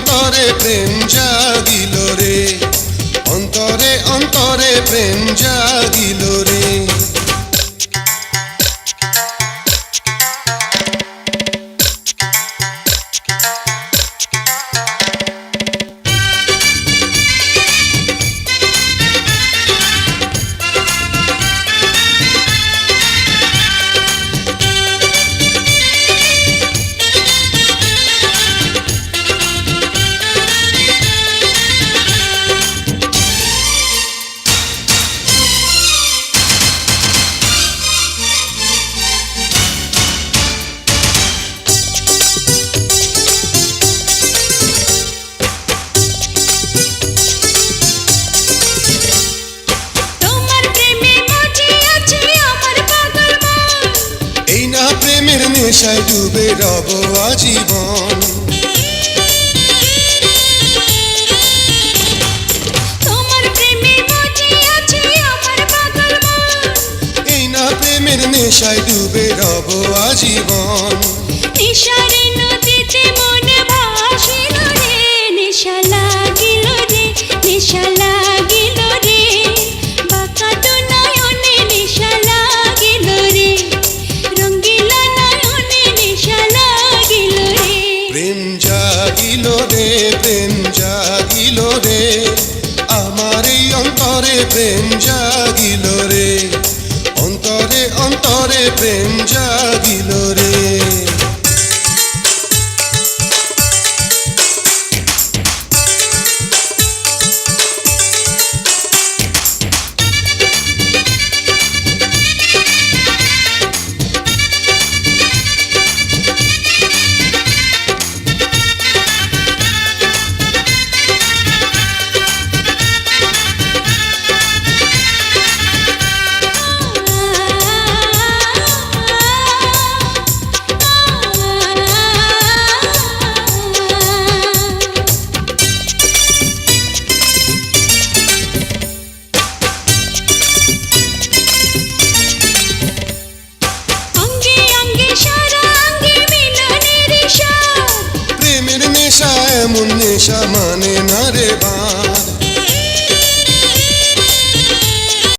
অন্তরে প্রেম জাগিল রে, অন্তরে অন্তরে প্রেম জাগিল রে। প্রেমের নেশায় ডুবে রব আজীবন, তোমার প্রেমে মজে আছে আমার পাগল মন। এই না প্রেমের নেশায় ডুবে রব আজীবন। নেশারে নদীতে মন ভাসিল রে, নেশা লাগিল রে, নেশা লাগিল রে, বাঁকা তো নয়নে নেশা লাগিল রে, রঙ্গিলা নয়নে নেশা লাগিল রে। প্রেম জাগিল রে, প্রেম জাগিল রে, আমার এই অন্তরে প্রেম জাগিল রে, অন্তরে অন্তরে প্রেম জাগিল রে। এমন নেশা মানে না রে বা।